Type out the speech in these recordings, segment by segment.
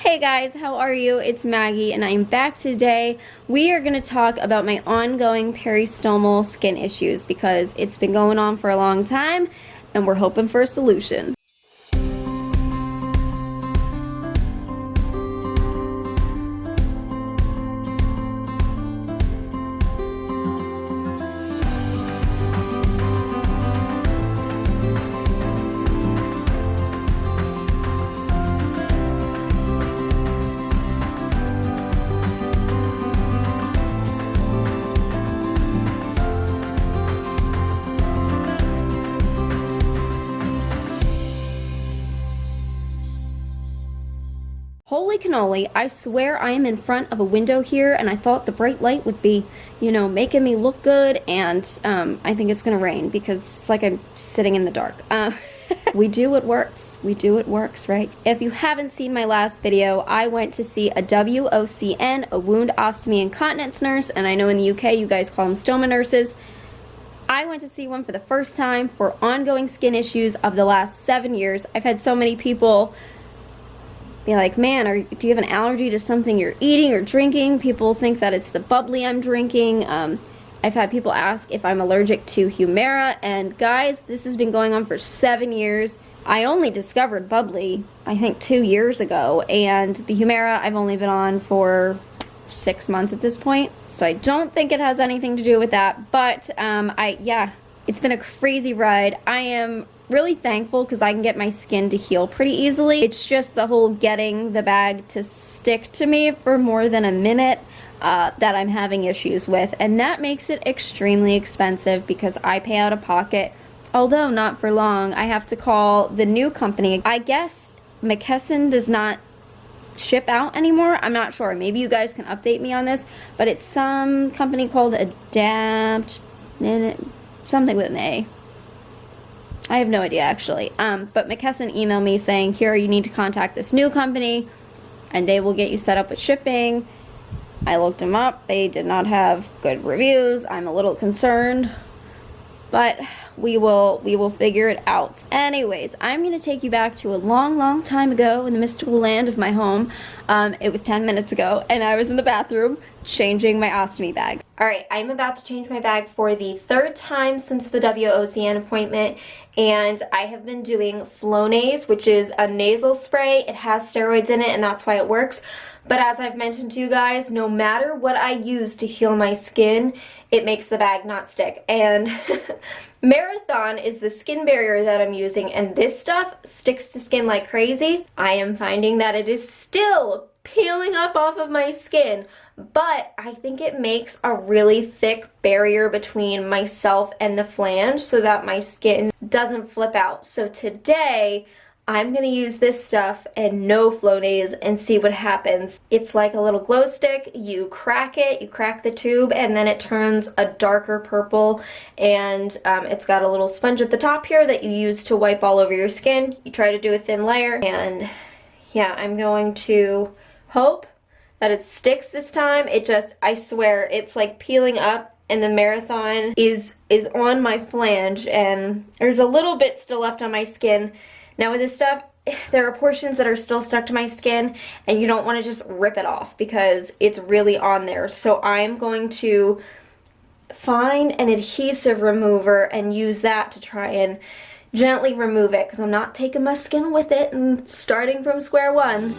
Hey guys, how are you? It's Maggie and I'm back today. We are going to talk about my ongoing peristomal skin issues because it's been going on for a long time and we're hoping for a solution. Holy cannoli, I swear I am in front of a window here and I thought the bright light would be, making me look good, and I think it's gonna rain because it's like I'm sitting in the dark. We do what works. We do what works, right? If you haven't seen my last video, I went to see a WOCN, a wound ostomy and continence nurse, and I know in the UK you guys call them stoma nurses. I went to see one for the first time for ongoing skin issues of the last 7 years. I've had so many people be like, man, do you have an allergy to something you're eating or drinking? People think that it's the bubbly I'm drinking. I've had people ask if I'm allergic to Humira, and guys, this has been going on for 7 years. I only discovered bubbly, I think 2 years ago, and the Humira I've only been on for 6 months at this point. So I don't think it has anything to do with that, but it's been a crazy ride. I am really thankful because I can get my skin to heal pretty easily. It's just the whole getting the bag to stick to me for more than a minute that I'm having issues with, and that makes it extremely expensive because I pay out of pocket. Although not for long, I have to call the new company. I guess McKesson does not ship out anymore. I'm not sure. Maybe you guys can update me on this, but it's some company called Adapt, something with an A. I have no idea actually, but McKesson emailed me saying, here, you need to contact this new company and they will get you set up with shipping. I looked them up. They did not have good reviews. I'm a little concerned, but we will figure it out. Anyways, I'm going to take you back to a long time ago in the mystical land of my home. It was 10 minutes ago and I was in the bathroom changing my ostomy bag. Alright, I'm about to change my bag for the 3rd time since the WOCN appointment, and I have been doing Flonase, which is a nasal spray. It has steroids in it and that's why it works. But as I've mentioned to you guys, no matter what I use to heal my skin, it makes the bag not stick. And Marathon is the skin barrier that I'm using, and this stuff sticks to skin like crazy. I am finding that it is still peeling up off of my skin, but I think it makes a really thick barrier between myself and the flange so that my skin doesn't flip out. So today, I'm gonna use this stuff and no Flonase and see what happens. It's like a little glow stick. You crack it, you crack the tube, and then it turns a darker purple, and it's got a little sponge at the top here that you use to wipe all over your skin. You try to do a thin layer, and yeah, I'm going to hope that it sticks this time. I swear, it's like peeling up, and the Marathon is on my flange, and there's a little bit still left on my skin. Now with this stuff, there are portions that are still stuck to my skin, and you don't want to just rip it off because it's really on there. So I'm going to find an adhesive remover and use that to try and gently remove it, because I'm not taking my skin with it and starting from square one.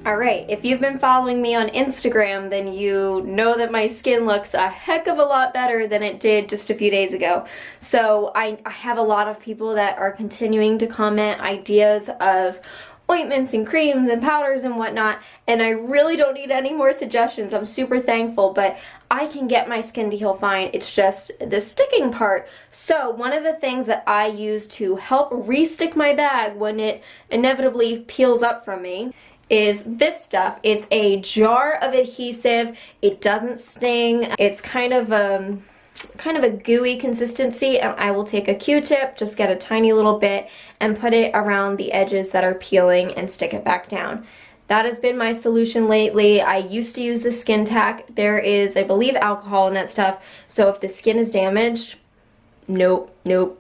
Alright, if you've been following me on Instagram, then you know that my skin looks a heck of a lot better than it did just a few days ago. So I have a lot of people that are continuing to comment ideas of ointments and creams and powders and whatnot, and I really don't need any more suggestions. I'm super thankful, but I can get my skin to heal fine. It's just the sticking part. So one of the things that I use to help re-stick my bag when it inevitably peels up from me is this stuff. It's a jar of adhesive. It doesn't sting. It's kind of a gooey consistency, and I will take a Q-tip, just get a tiny little bit, and put it around the edges that are peeling and stick it back down. That has been my solution lately. I used to use the skin tack. There is, I believe, alcohol in that stuff, so if the skin is damaged, nope,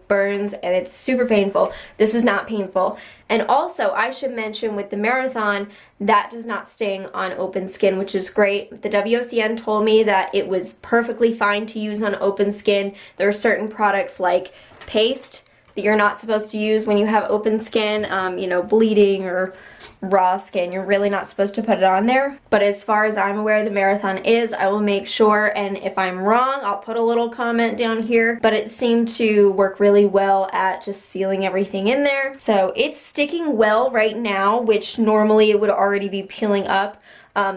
burns, and it's super painful. This is not painful. And also, I should mention with the Marathon, that does not sting on open skin, which is great. The WOCN told me that it was perfectly fine to use on open skin. There are certain products like paste that you're not supposed to use when you have open skin, you know, bleeding or raw skin. You're really not supposed to put it on there. But as far as I'm aware, the Marathon is. I will make sure, and if I'm wrong, I'll put a little comment down here. But it seemed to work really well at just sealing everything in there. So it's sticking well right now, which normally it would already be peeling up.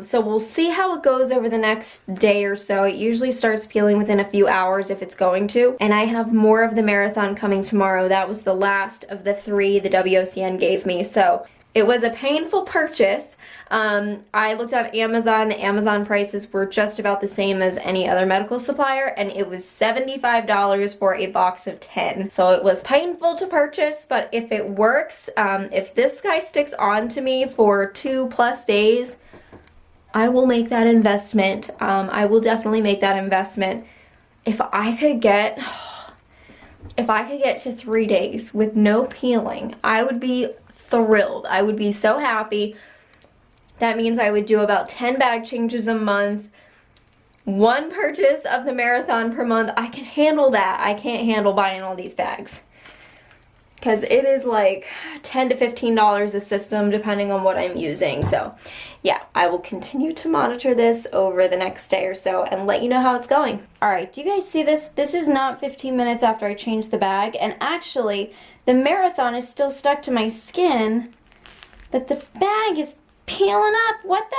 So we'll see how it goes over the next day or so. It usually starts peeling within a few hours if it's going to. And I have more of the Marathon coming tomorrow. That was the last of the 3 the WOCN gave me. So it was a painful purchase. I looked on Amazon. The Amazon prices were just about the same as any other medical supplier, and it was $75 for a box of 10. So it was painful to purchase, but if it works, if this guy sticks on to me for 2+ days, I will make that investment. I will definitely make that investment. If I could get to 3 days with no peeling, I would be thrilled. I would be so happy. That means I would do about 10 bag changes a month, 1 purchase of the Marathon per month. I can handle that. I can't handle buying all these bags, because it is like $10 to $15 a system depending on what I'm using. So yeah, I will continue to monitor this over the next day or so and let you know how it's going. All right, do you guys see this? This is not 15 minutes after I changed the bag, and actually the Marathon is still stuck to my skin, but the bag is peeling up. What the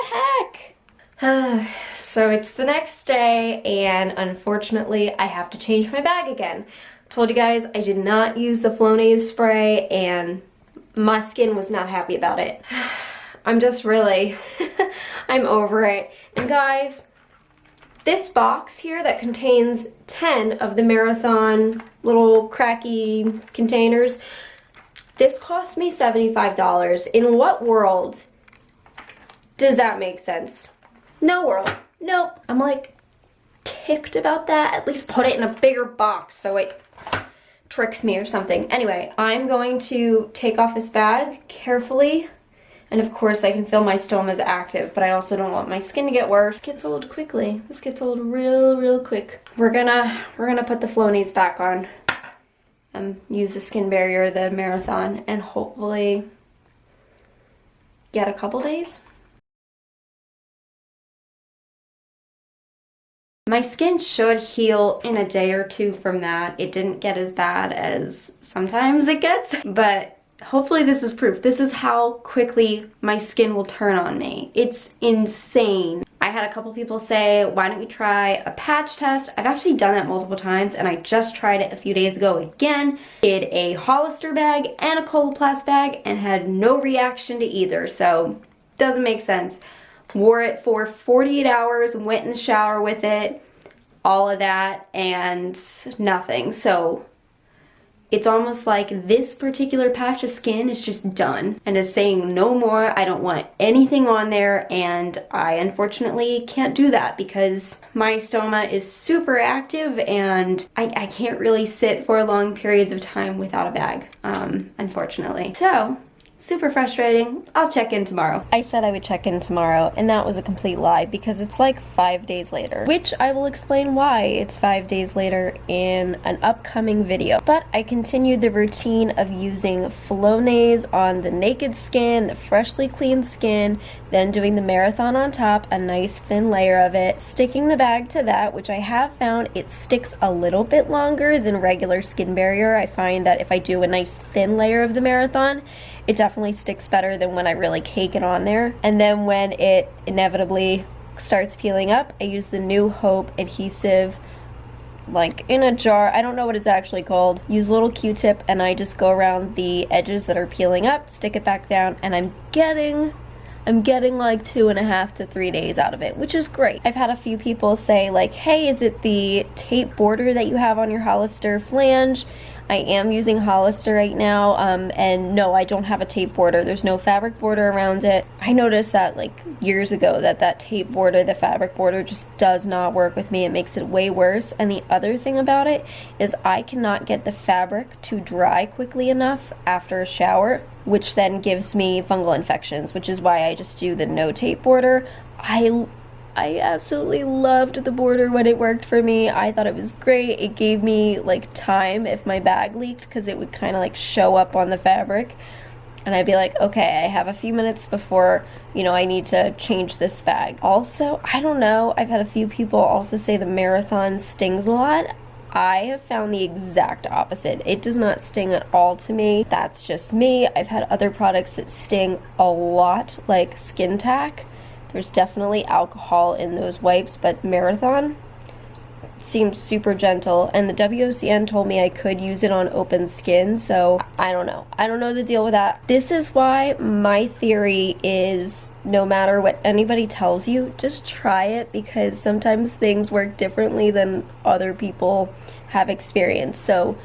heck? So it's the next day, and unfortunately I have to change my bag again. Told you guys I did not use the Flonase spray, and my skin was not happy about it. I'm just really, I'm over it. And guys, this box here that contains 10 of the Marathon little cracky containers, this cost me $75. In what world does that make sense? No world. Nope. I'm like ticked about that. At least put it in a bigger box so it tricks me or something. Anyway, I'm going to take off this bag carefully. And of course I can feel my stomas active, but I also don't want my skin to get worse. This gets old quickly. This gets old real quick. We're gonna put the Flonase back on. Use the skin barrier, the Marathon, and hopefully get a couple days. My skin should heal in a day or 2 from that. It didn't get as bad as sometimes it gets, but hopefully this is proof. This is how quickly my skin will turn on me. It's insane. I had a couple people say, why don't we try a patch test? I've actually done that multiple times, and I just tried it a few days ago again. Did a Hollister bag and a Coloplast bag and had no reaction to either, so doesn't make sense. Wore it for 48 hours, went in the shower with it, all of that, and nothing. So it's almost like this particular patch of skin is just done and is saying no more. I don't want anything on there, and I unfortunately can't do that because my stoma is super active, and I can't really sit for long periods of time without a bag, unfortunately. So super frustrating. I'll check in tomorrow. I said I would check in tomorrow, and that was a complete lie because it's like 5 days later, which I will explain why it's 5 days later in an upcoming video. But I continued the routine of using Flonase on the naked skin, the freshly cleaned skin, then doing the Marathon on top, a nice thin layer of it, sticking the bag to that, which I have found it sticks a little bit longer than regular skin barrier. I find that if I do a nice thin layer of the Marathon, it definitely sticks better than when I really cake it on there. And then when it inevitably starts peeling up, I use the New Hope adhesive, like in a jar. I don't know what it's actually called. Use a little Q-tip, and I just go around the edges that are peeling up, stick it back down, and I'm getting I'm getting like 2.5 to 3 days out of it, which is great. I've had a few people say like, hey, is it the tape border that you have on your Hollister flange? I am using Hollister right now, and no, I don't have a tape border. There's no fabric border around it. I noticed that like years ago that tape border, the fabric border, just does not work with me. It makes it way worse. And the other thing about it is I cannot get the fabric to dry quickly enough after a shower, which then gives me fungal infections, which is why I just do the no tape border. I absolutely loved the border when it worked for me. I thought it was great. It gave me like time if my bag leaked, because it would kind of like show up on the fabric. And I'd be like, okay, I have a few minutes before, you know, I need to change this bag. Also, I don't know, I've had a few people also say the Marathon stings a lot. I have found the exact opposite. It does not sting at all to me. That's just me. I've had other products that sting a lot, like Skin Tack. There's definitely alcohol in those wipes, but Marathon seems super gentle, and the WOCN told me I could use it on open skin, so I don't know. I don't know the deal with that. This is why my theory is no matter what anybody tells you, just try it, because sometimes things work differently than other people have experienced. So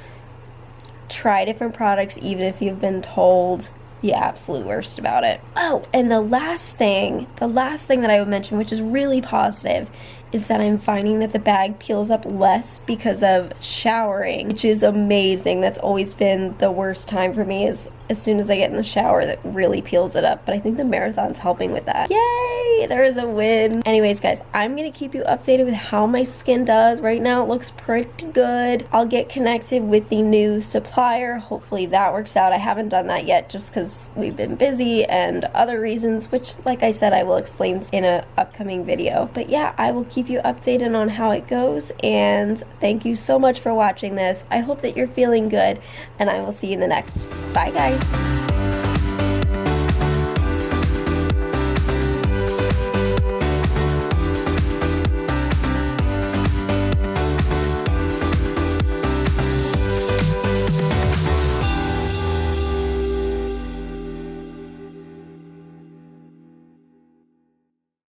try different products even if you've been told the absolute worst about it. Oh, and the last thing that I would mention, which is really positive, is that I'm finding that the bag peels up less because of showering, which is amazing. That's always been the worst time for me, is as soon as I get in the shower, that really peels it up. But I think the Marathon's helping with that. Yay, there is a win. Anyways, guys, I'm gonna keep you updated with how my skin does. Right now it looks pretty good. I'll get connected with the new supplier. Hopefully that works out. I haven't done that yet just because we've been busy and other reasons, which, like I said, I will explain in an upcoming video. But yeah, I will keep you updated on how it goes, and thank you so much for watching this. I hope that you're feeling good, and I will see you in the next. Bye, guys.